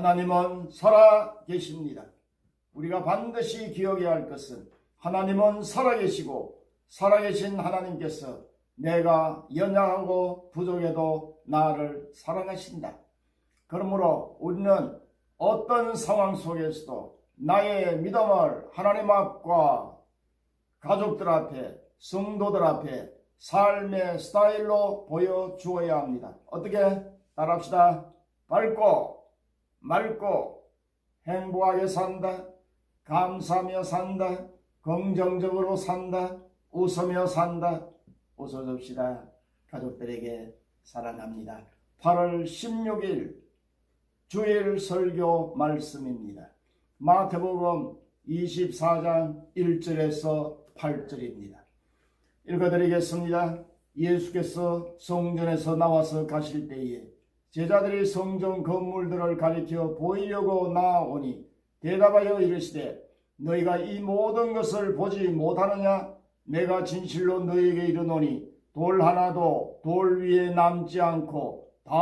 하나님은 살아 계십니다. 우리가 반드시 기억해야 할 것은 하나님은 살아계시고 살아계신 하나님께서 내가 연약하고 부족해도 나를 사랑하신다. 그러므로 우리는 어떤 상황 속에서도 나의 믿음을 하나님 앞과 가족들 앞에, 성도들 앞에 삶의 스타일로 보여주어야 합니다. 어떻게? 따라합시다. 밝고 맑고 행복하게 산다. 감사하며 산다. 긍정적으로 산다. 웃으며 산다. 웃어줍시다. 가족들에게 사랑합니다. 8월 16일 주일 설교 말씀입니다. 마태복음 24장 1절에서 8절입니다. 읽어드리겠습니다. 예수께서 성전에서 나와서 가실 때에 제자들이 성전 건물들을 가리켜 보이려고 나아오니 대답하여 이르시되 너희가 이 모든 것을 보지 못하느냐? 내가 진실로 너희에게 이르노니 돌 하나도 돌 위에 남지 않고 다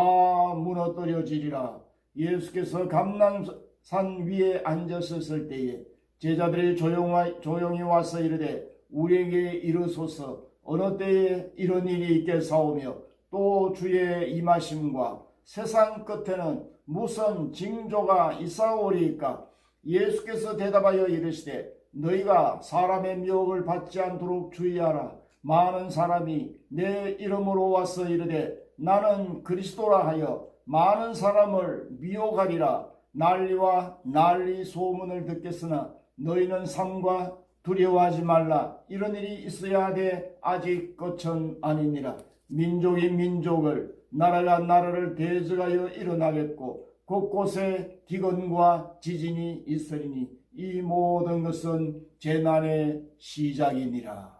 무너뜨려지리라. 예수께서 감람산 위에 앉으셨을 때에 제자들이 조용히 와서 이르되 우리에게 이르소서 어느 때에 이런 일이 있겠사오며 또 주의 임하심과 세상 끝에는 무슨 징조가 있사오리이까? 예수께서 대답하여 이르시되 너희가 사람의 미혹을 받지 않도록 주의하라. 많은 사람이 내 이름으로 와서 이르되 나는 그리스도라 하여 많은 사람을 미혹하리라. 난리와 난리 소문을 듣겠으나 너희는 삼가 두려워하지 말라. 이런 일이 있어야 하되 아직 끝은 아니니라. 민족이 민족을 나라가 나라를 대적하여 일어나겠고 곳곳에 기근과 지진이 있으리니 이 모든 것은 재난의 시작이니라.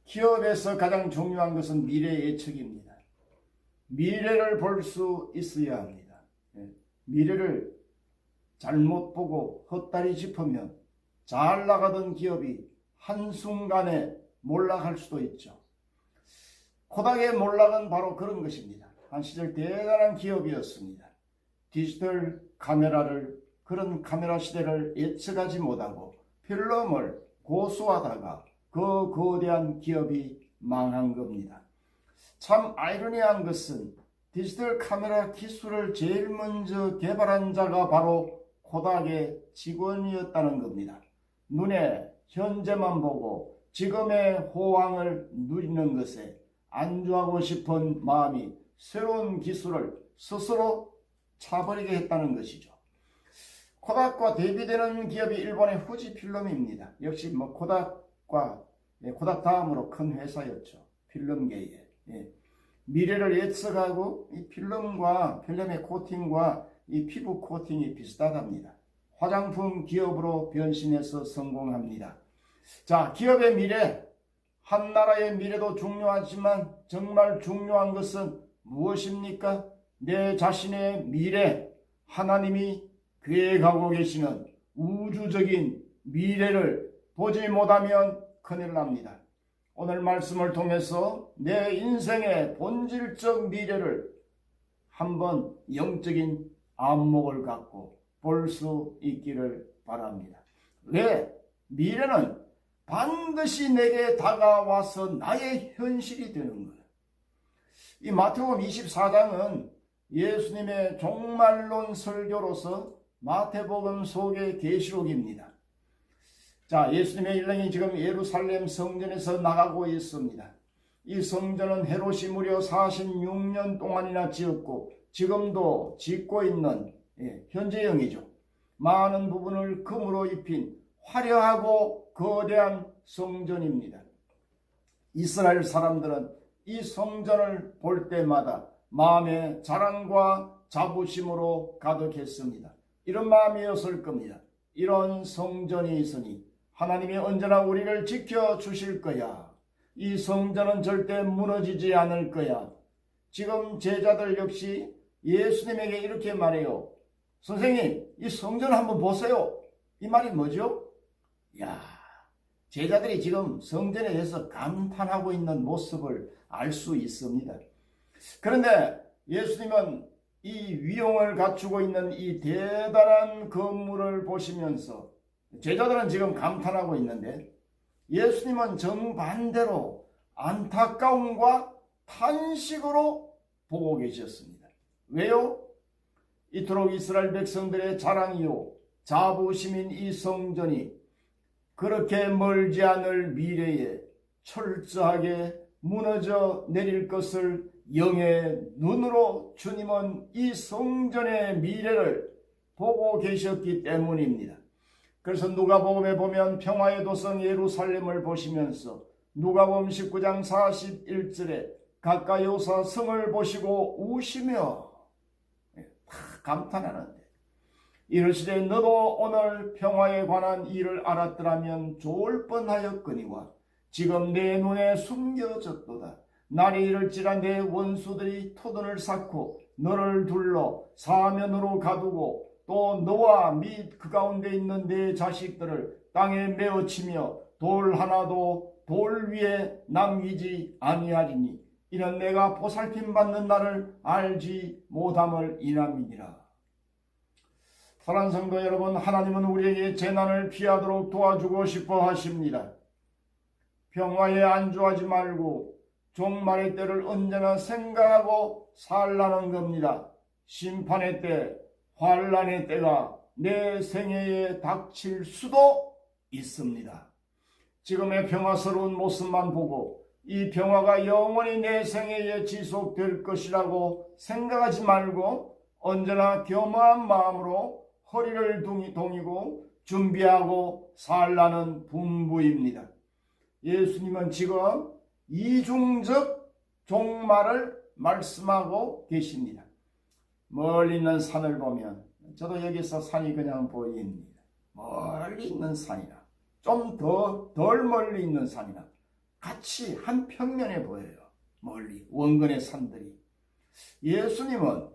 기업에서 가장 중요한 것은 미래 예측입니다. 미래를 볼 수 있어야 합니다. 미래를 잘못 보고 헛다리 짚으면 잘 나가던 기업이 한순간에 몰락할 수도 있죠. 코닥의 몰락은 바로 그런 것입니다. 한 시절 대단한 기업이었습니다. 디지털 카메라를 그런 카메라 시대를 예측하지 못하고 필름을 고수하다가 그 거대한 기업이 망한 겁니다. 참 아이러니한 것은 디지털 카메라 기술을 제일 먼저 개발한 자가 바로 코닥의 직원이었다는 겁니다. 눈에 현재만 보고 지금의 호황을 누리는 것에 안주하고 싶은 마음이 새로운 기술을 스스로 차버리게 했다는 것이죠. 코닥과 대비되는 기업이 일본의 후지필름입니다. 역시 코닥 다음으로 큰 회사였죠. 필름계에. 미래를 예측하고 이 필름과 필름의 코팅과 이 피부 코팅이 비슷하답니다. 화장품 기업으로 변신해서 성공합니다. 자, 기업의 미래, 한 나라의 미래도 중요하지만 정말 중요한 것은 무엇입니까? 내 자신의 미래, 하나님이 계획하고 계시는 우주적인 미래를 보지 못하면 큰일 납니다. 오늘 말씀을 통해서 내 인생의 본질적 미래를 한번 영적인 안목을 갖고 볼 수 있기를 바랍니다. 왜? 미래는 반드시 내게 다가와서 나의 현실이 되는 거예요. 이 마태복음 24장은 예수님의 종말론 설교로서 마태복음 속의 계시록입니다. 자, 예수님의 일행이 지금 예루살렘 성전에서 나가고 있습니다. 이 성전은 헤롯이 무려 46년 동안이나 지었고 지금도 짓고 있는 현재형이죠. 많은 부분을 금으로 입힌 화려하고 거대한 성전입니다. 이스라엘 사람들은 이 성전을 볼 때마다 마음의 자랑과 자부심으로 가득했습니다. 이런 마음이었을 겁니다. 이런 성전이 있으니 하나님이 언제나 우리를 지켜주실 거야. 이 성전은 절대 무너지지 않을 거야. 지금 제자들 역시 예수님에게 이렇게 말해요. 선생님, 이 성전 한번 보세요. 이 말이 뭐죠? 제자들이 지금 성전에 대해서 감탄하고 있는 모습을 알 수 있습니다. 그런데 예수님은 이 위용을 갖추고 있는 이 대단한 건물을 보시면서 제자들은 지금 감탄하고 있는데 예수님은 정반대로 안타까움과 탄식으로 보고 계셨습니다. 왜요? 이토록 이스라엘 백성들의 자랑이요 자부심인 이 성전이 그렇게 멀지 않을 미래에 철저하게 무너져 내릴 것을 영의 눈으로 주님은 이 성전의 미래를 보고 계셨기 때문입니다. 그래서 누가복음에 보면 평화의 도성 예루살렘을 보시면서 누가복음 19장 41절에 가까이 오사 성을 보시고 우시며 다 감탄하는데 이르시되 너도 오늘 평화에 관한 일을 알았더라면 좋을 뻔하였거니와 지금 내 눈에 숨겨졌도다. 날이 이를지라 내 원수들이 토둔을 쌓고 너를 둘러 사면으로 가두고 또 너와 및 그 가운데 있는 내 자식들을 땅에 메어치며 돌 하나도 돌 위에 남기지 아니하리니 이는 내가 보살핌 받는 날을 알지 못함을 인함이니라. 사랑하는 성도 여러분, 하나님은 우리에게 재난을 피하도록 도와주고 싶어 하십니다. 평화에 안주하지 말고 종말의 때를 언제나 생각하고 살라는 겁니다. 심판의 때, 환난의 때가 내 생애에 닥칠 수도 있습니다. 지금의 평화스러운 모습만 보고 이 평화가 영원히 내 생애에 지속될 것이라고 생각하지 말고 언제나 겸허한 마음으로 허리를 동이고 준비하고 살라는 분부입니다. 예수님은 지금 이중적 종말을 말씀하고 계십니다. 멀리 있는 산을 보면 저도 여기서 산이 그냥 보입니다. 멀리 있는 산이나 좀 덜 멀리 있는 산이나 같이 한 평면에 보여요. 멀리 원근의 산들이. 예수님은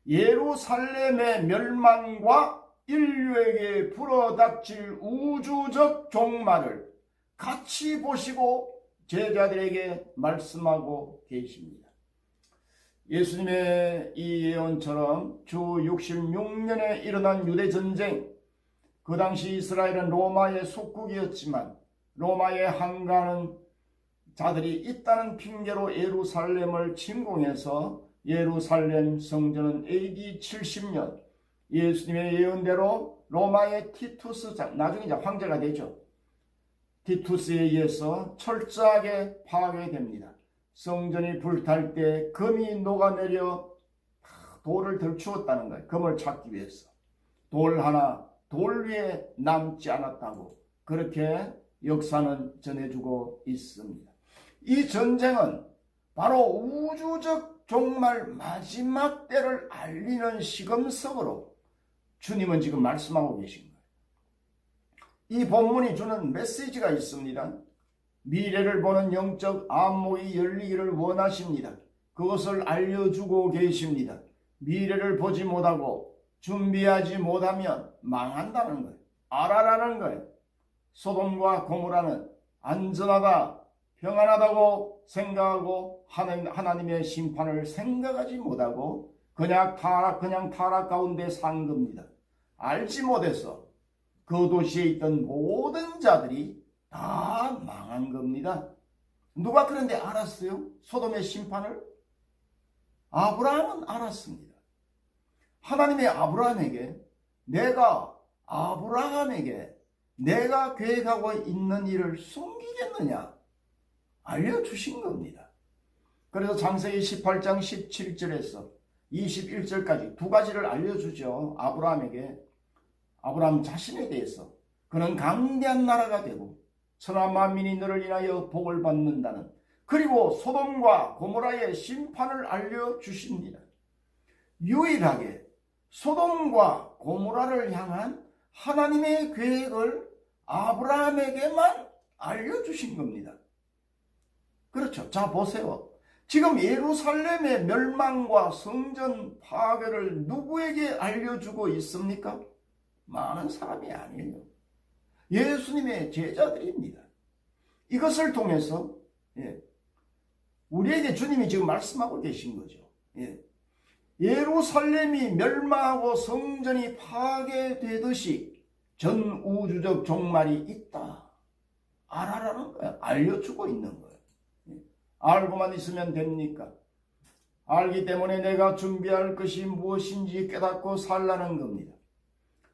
예루살렘의 멸망과 인류에게 불어닥칠 우주적 종말을 같이 보시고 제자들에게 말씀하고 계십니다. 예수님의 이 예언처럼 주 66년에 일어난 유대전쟁, 그 당시 이스라엘은 로마의 속국이었지만 로마에 항거하는 자들이 있다는 핑계로 예루살렘을 침공해서 예루살렘 성전은 AD 70년 예수님의 예언대로 로마의 티투스, 나중에 이제 황제가 되죠. 티투스에 의해서 철저하게 파괴됩니다. 성전이 불탈 때 금이 녹아내려 돌을 덜추었다는 거예요. 금을 찾기 위해서. 돌 하나 돌 위에 남지 않았다고 그렇게 역사는 전해주고 있습니다. 이 전쟁은 바로 우주적 종말 마지막 때를 알리는 시금석으로 주님은 지금 말씀하고 계신 거예요. 이 본문이 주는 메시지가 있습니다. 미래를 보는 영적 안목이 열리기를 원하십니다. 그것을 알려주고 계십니다. 미래를 보지 못하고 준비하지 못하면 망한다는 거예요. 알아라는 거예요. 소돔과 고모라는 안전하다, 평안하다고 생각하고 하나님의 심판을 생각하지 못하고 그냥 타락 가운데 산 겁니다. 알지 못해서 그 도시에 있던 모든 자들이 다 망한 겁니다. 누가 그런데 알았어요? 소돔의 심판을? 아브라함은 알았습니다. 하나님의 아브라함에게 내가 계획하고 있는 일을 숨기겠느냐? 알려주신 겁니다. 그래서 창세기 18장 17절에서 21절까지 두 가지를 알려주죠. 아브라함에게. 아브라함 자신에 대해서. 그는 강대한 나라가 되고 천하 만민이 너를 인하여 복을 받는다는, 그리고 소돔과 고모라의 심판을 알려주십니다. 유일하게 소돔과 고모라를 향한 하나님의 계획을 아브라함에게만 알려주신 겁니다. 그렇죠. 자, 보세요. 지금 예루살렘의 멸망과 성전 파괴를 누구에게 알려주고 있습니까? 많은 사람이 아니에요. 예수님의 제자들입니다. 이것을 통해서 우리에게 주님이 지금 말씀하고 계신 거죠. 예루살렘이 멸망하고 성전이 파괴되듯이 전 우주적 종말이 있다. 알아라는 거야. 알려주고 있는 거야. 알고만 있으면 됩니까? 알기 때문에 내가 준비할 것이 무엇인지 깨닫고 살라는 겁니다.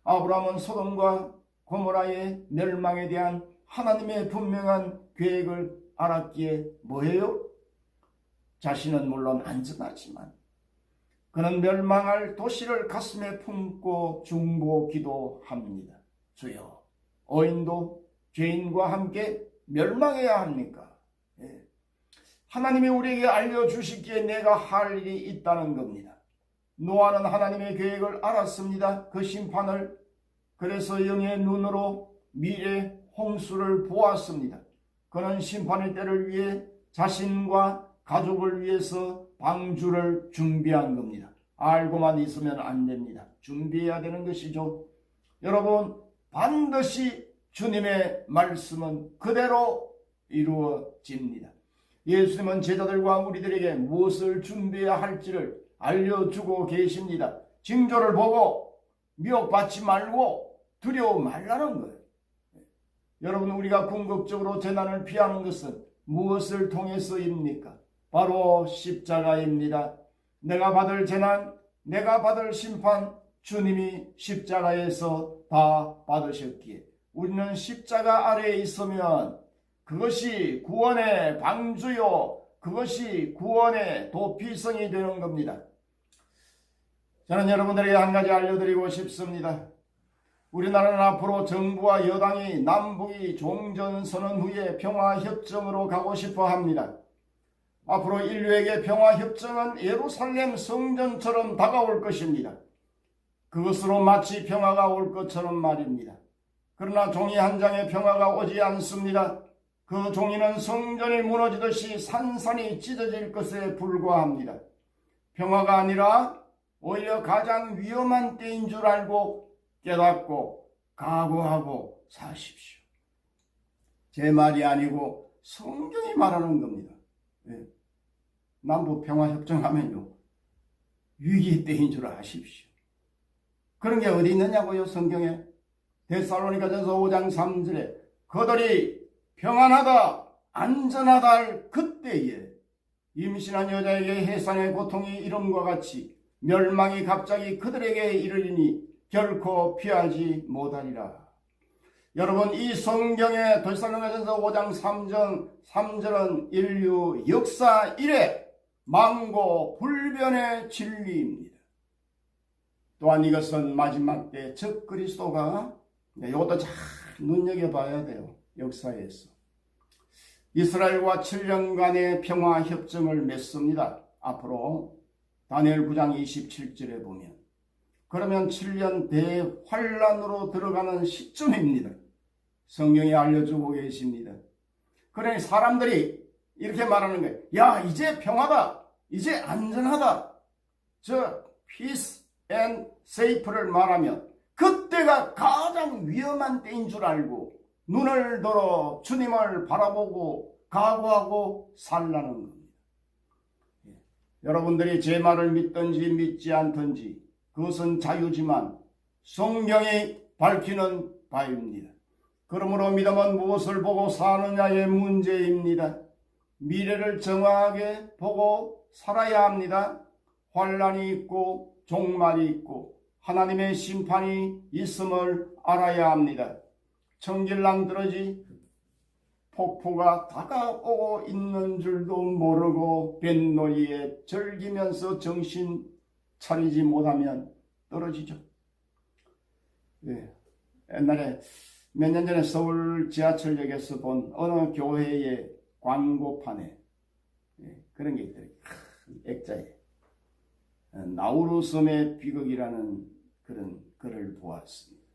아브라함은 소돔과 고모라의 멸망에 대한 하나님의 분명한 계획을 알았기에 뭐해요? 자신은 물론 안전하지만 그는 멸망할 도시를 가슴에 품고 중보 기도합니다. 주여, 어인도 죄인과 함께 멸망해야 합니까? 하나님이 우리에게 알려주시기에 내가 할 일이 있다는 겁니다. 노아는 하나님의 계획을 알았습니다. 그 심판을. 그래서 영의 눈으로 미래 홍수를 보았습니다. 그는 심판의 때를 위해 자신과 가족을 위해서 방주를 준비한 겁니다. 알고만 있으면 안 됩니다. 준비해야 되는 것이죠. 여러분, 반드시 주님의 말씀은 그대로 이루어집니다. 예수님은 제자들과 우리들에게 무엇을 준비해야 할지를 알려주고 계십니다. 징조를 보고 미혹받지 말고 두려워 말라는 거예요. 여러분, 우리가 궁극적으로 재난을 피하는 것은 무엇을 통해서입니까? 바로 십자가입니다. 내가 받을 재난, 내가 받을 심판, 주님이 십자가에서 다 받으셨기에 우리는 십자가 아래에 있으면 그것이 구원의 방주요, 그것이 구원의 도피성이 되는 겁니다. 저는 여러분들에게 한 가지 알려드리고 싶습니다. 우리나라는 앞으로 정부와 여당이 남북이 종전선언 후에 평화협정으로 가고 싶어 합니다. 앞으로 인류에게 평화협정은 예루살렘 성전처럼 다가올 것입니다. 그것으로 마치 평화가 올 것처럼 말입니다. 그러나 종이 한 장의 평화가 오지 않습니다. 그 종이는 성전이 무너지듯이 산산이 찢어질 것에 불과합니다. 평화가 아니라 오히려 가장 위험한 때인 줄 알고 깨닫고 각오하고 사십시오. 제 말이 아니고 성경이 말하는 겁니다. 남북 평화협정하면요, 위기 때인 줄 아십시오. 그런 게 어디 있느냐고요, 성경에. 데살로니가전서 5장 3절에 그들이 평안하다 안전하다 할 그때에 임신한 여자에게 해산의 고통이 이름과 같이 멸망이 갑자기 그들에게 이르리니 결코 피하지 못하리라. 여러분, 이 성경의 데살로니가전서 5장 3절은 인류 역사 이래 망고 불변의 진리입니다. 또한 이것은 마지막 때 적 그리스도가, 이것도 잘 눈여겨봐야 돼요. 역사에서 이스라엘과 7년간의 평화협정을 맺습니다. 앞으로 다니엘 9장 27절에 보면, 그러면 7년 대환란으로 들어가는 시점입니다. 성경이 알려주고 계십니다. 그러니 사람들이 이렇게 말하는 거예요. 야, 이제 평화다, 이제 안전하다, 저 peace and safe를 말하면 그때가 가장 위험한 때인 줄 알고 눈을 들어 주님을 바라보고 각오하고 살라는 겁니다. 여러분들이 제 말을 믿든지 믿지 않든지 그것은 자유지만 성경이 밝히는 바입니다. 그러므로 믿음은 무엇을 보고 사느냐의 문제입니다. 미래를 정확하게 보고 살아야 합니다. 환란이 있고 종말이 있고 하나님의 심판이 있음을 알아야 합니다. 청길랑 들어지 폭포가 다가오고 있는 줄도 모르고 뱃놀이에 즐기면서 정신 차리지 못하면 떨어지죠. 옛날에 몇 년 전에 서울 지하철역에서 본 어느 교회의 광고판에 그런 게 있더라고요. 액자에 나우루 섬의 비극이라는 그런 글을 보았습니다.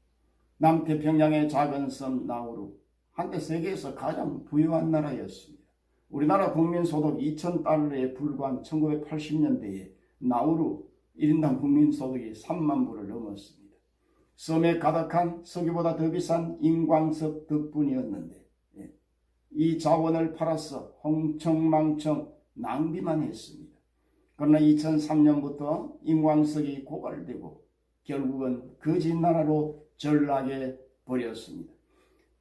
남태평양의 작은 섬 나우루, 한때 세계에서 가장 부유한 나라였습니다. 우리나라 국민소득 2,000달러에 불과한 1980년대에 나우루 1인당 국민소득이 3만 불을 넘었습니다. 섬에 가득한 석유보다 더 비싼 인광석 덕분이었는데 이 자원을 팔아서 흥청망청 낭비만 했습니다. 그러나 2003년부터 인광석이 고갈되고 결국은 거짓 나라로 전락해 버렸습니다.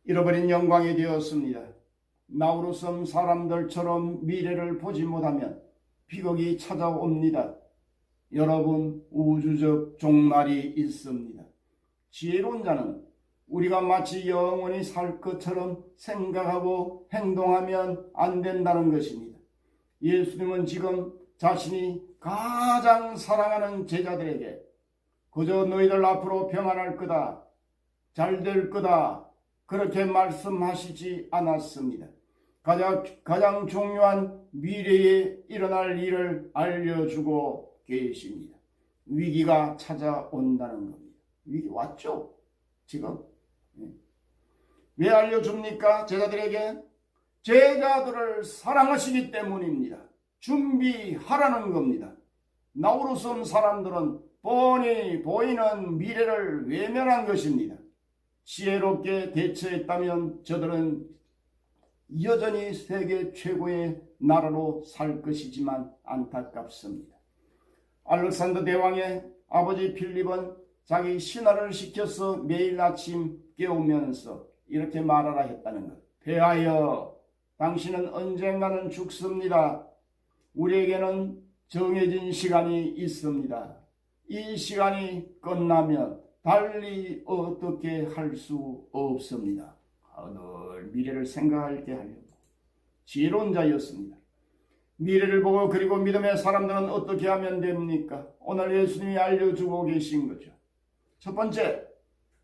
잃어버린 영광이 되었습니다. 나우루섬 사람들처럼 미래를 보지 못하면 비극이 찾아옵니다. 여러분, 우주적 종말이 있습니다. 지혜로운 자는 우리가 마치 영원히 살 것처럼 생각하고 행동하면 안 된다는 것입니다. 예수님은 지금 자신이 가장 사랑하는 제자들에게 그저 너희들 앞으로 평안할 거다, 잘 될 거다, 그렇게 말씀하시지 않았습니다. 가장 중요한 미래에 일어날 일을 알려주고 계십니다. 위기가 찾아온다는 겁니다. 위기 왔죠? 지금. 왜 알려줍니까? 제자들에게 제자들을 사랑하시기 때문입니다. 준비하라는 겁니다. 나우루섬 사람들은 뻔히 보이는 미래를 외면한 것입니다. 지혜롭게 대처했다면 저들은 여전히 세계 최고의 나라로 살 것이지만 안타깝습니다. 알렉산더 대왕의 아버지 필립은 자기 신하를 시켜서 매일 아침 깨우면서 이렇게 말하라 했다는 것. 폐하여, 당신은 언젠가는 죽습니다. 우리에게는 정해진 시간이 있습니다. 이 시간이 끝나면 달리 어떻게 할 수 없습니다. 늘 미래를 생각하게 하려고 지혜로운 자였습니다. 미래를 보고 그리고 믿음의 사람들은 어떻게 하면 됩니까? 오늘 예수님이 알려주고 계신 거죠. 첫 번째,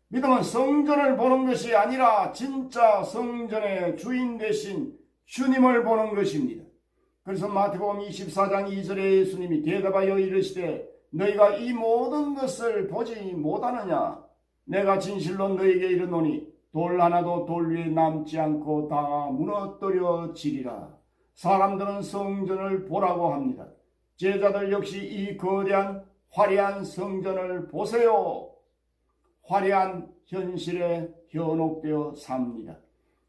믿음은 성전을 보는 것이 아니라 진짜 성전의 주인 되신 주님을 보는 것입니다. 그래서 마태복음 24장 2절에 예수님이 대답하여 이르시되 너희가 이 모든 것을 보지 못하느냐? 내가 진실로 너희에게 이르노니 돌 하나도 돌 위에 남지 않고 다 무너뜨려지리라. 사람들은 성전을 보라고 합니다. 제자들 역시 이 거대한 화려한 성전을 보세요. 화려한 현실에 현혹되어 삽니다.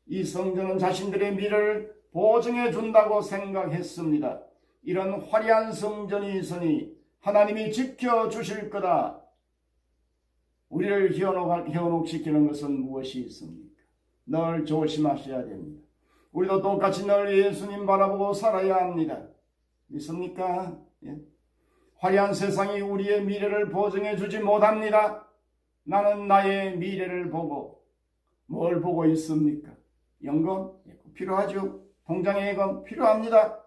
이 성전은 자신들의 미래를 보증해 준다고 생각했습니다. 이런 화려한 성전이 있으니 하나님이 지켜주실 거다. 우리를 현혹시키는 것은 무엇이 있습니까? 늘 조심하셔야 됩니다. 우리도 똑같이 늘 예수님 바라보고 살아야 합니다. 믿습니까? 예? 화려한 세상이 우리의 미래를 보증해 주지 못합니다. 나는 나의 미래를 보고 뭘 보고 있습니까? 연금? 필요하죠. 통장에 예금 필요합니다.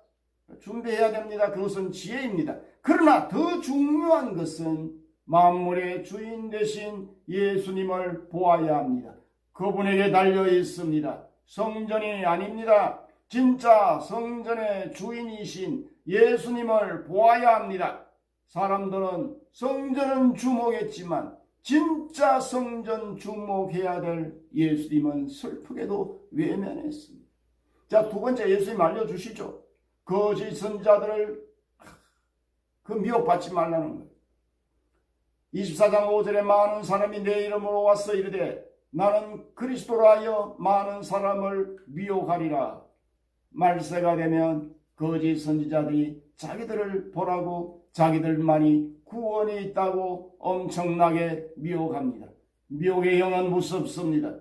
준비해야 됩니다. 그것은 지혜입니다. 그러나 더 중요한 것은 만물의 주인 되신 예수님을 보아야 합니다. 그분에게 달려 있습니다. 성전이 아닙니다. 진짜 성전의 주인이신 예수님을 보아야 합니다. 사람들은 성전은 주목했지만 진짜 성전 주목해야 될 예수님은 슬프게도 외면했습니다. 자, 두 번째, 예수님 알려주시죠. 거짓 선지자들을 미혹받지 말라는 거예요. 24장 5절에 많은 사람이 내 이름으로 와서 이르되 나는 그리스도라 하여 많은 사람을 미혹하리라. 말세가 되면 거짓 선지자들이 자기들을 보라고 자기들만이 구원이 있다고 엄청나게 미혹합니다. 미혹의 영은 무섭습니다.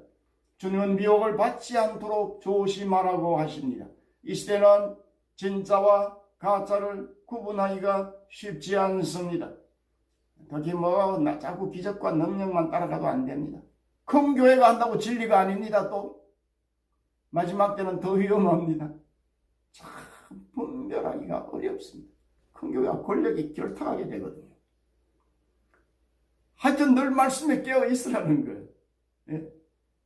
주님은 미혹을 받지 않도록 조심하라고 하십니다. 이 시대는 진짜와 가짜를 구분하기가 쉽지 않습니다. 특히 자꾸 기적과 능력만 따라가도 안 됩니다. 큰 교회가 한다고 진리가 아닙니다. 또 마지막 때는 더 위험합니다. 참 분별하기가 어렵습니다. 큰 교회가 권력이 결탁하게 되거든요. 하여튼 늘 말씀에 깨어 있으라는 거예요. 예?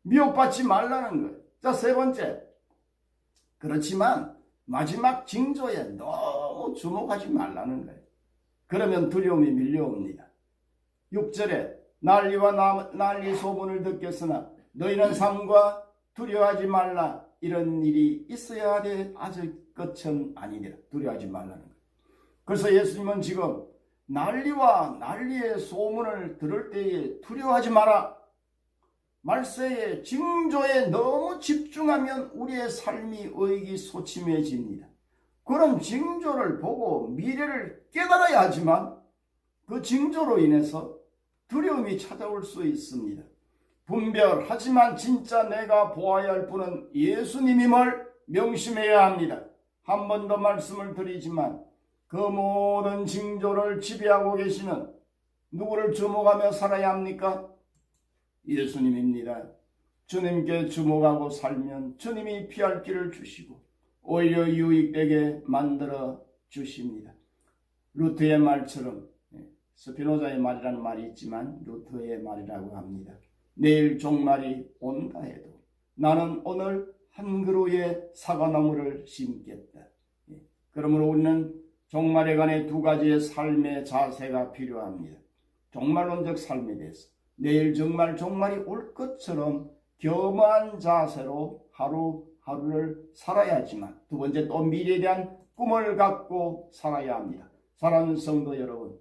미혹받지 말라는 거예요. 자, 세 번째. 그렇지만 마지막 징조에 너무 주목하지 말라는 거예요. 그러면 두려움이 밀려옵니다. 6절에 난리와 난리 소문을 듣겠으나 너희는 삼가 두려워하지 말라. 이런 일이 있어야 돼 아직 끝은 아니니라. 두려워하지 말라는 거예요. 그래서 예수님은 지금 난리와 난리의 소문을 들을 때에 두려워하지 마라. 말세의 징조에 너무 집중하면 우리의 삶이 의기소침해집니다. 그런 징조를 보고 미래를 깨달아야 하지만 그 징조로 인해서 두려움이 찾아올 수 있습니다. 분별하지만 진짜 내가 보아야 할 분은 예수님임을 명심해야 합니다. 한 번 더 말씀을 드리지만 그 모든 징조를 지배하고 계시는 누구를 주목하며 살아야 합니까? 예수님입니다. 주님께 주목하고 살면 주님이 피할 길을 주시고 오히려 유익되게 만들어 주십니다. 루트의 말처럼, 스피노자의 말이라는 말이 있지만 루트의 말이라고 합니다. 내일 종말이 온다 해도 나는 오늘 한 그루의 사과나무를 심겠다. 그러므로 우리는 종말에 관해 두 가지의 삶의 자세가 필요합니다. 종말론적 삶에 대해서 내일 정말 종말이 올 것처럼 겸허한 자세로 하루하루를 살아야지만, 두 번째 또 미래에 대한 꿈을 갖고 살아야 합니다. 사랑하는 성도 여러분,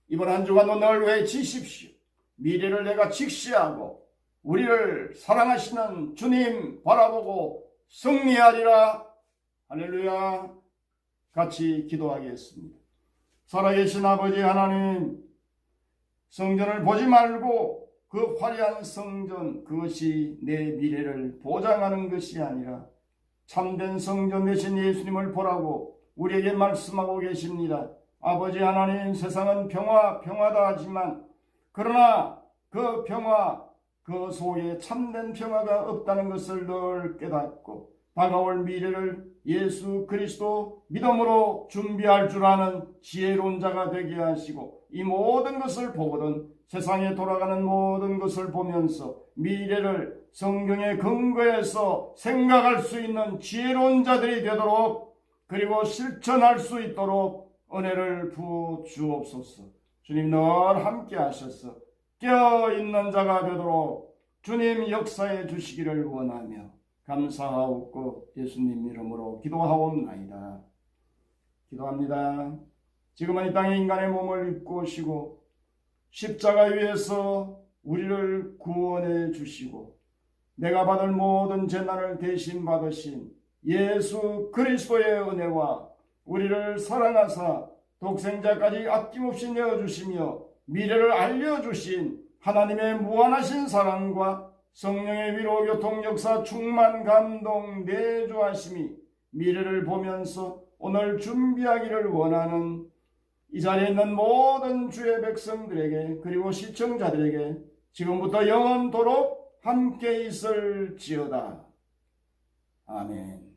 이번 한 주간도 늘 외치십시오. 미래를 내가 직시하고 우리를 사랑하시는 주님 바라보고 승리하리라. 할렐루야. 같이 기도하겠습니다. 살아계신 아버지 하나님, 성전을 보지 말고 그 화려한 성전, 그것이 내 미래를 보장하는 것이 아니라 참된 성전 되신 예수님을 보라고 우리에게 말씀하고 계십니다. 아버지 하나님, 세상은 평화다 하지만 그러나 그 평화, 그 속에 참된 평화가 없다는 것을 늘 깨닫고 다가올 미래를 예수 그리스도 믿음으로 준비할 줄 아는 지혜로운 자가 되게 하시고, 이 모든 것을 보거든 세상에 돌아가는 모든 것을 보면서 미래를 성경의 근거에서 생각할 수 있는 지혜로운 자들이 되도록, 그리고 실천할 수 있도록 은혜를 부어 주옵소서. 주님 늘 함께 하셔서 깨어있는 자가 되도록 주님 역사해 주시기를 원하며 감사하옵고 예수님 이름으로 기도하옵나이다. 기도합니다. 지금은 이 땅에 인간의 몸을 입고 오시고 십자가 위에서 우리를 구원해 주시고 내가 받을 모든 재난을 대신 받으신 예수 그리스도의 은혜와 우리를 사랑하사 독생자까지 아낌없이 내어주시며 미래를 알려주신 하나님의 무한하신 사랑과 성령의 위로 교통 역사 충만 감동 내주하심이 미래를 보면서 오늘 준비하기를 원하는 이 자리에 있는 모든 주의 백성들에게, 그리고 시청자들에게 지금부터 영원토록 함께 있을지어다. 아멘.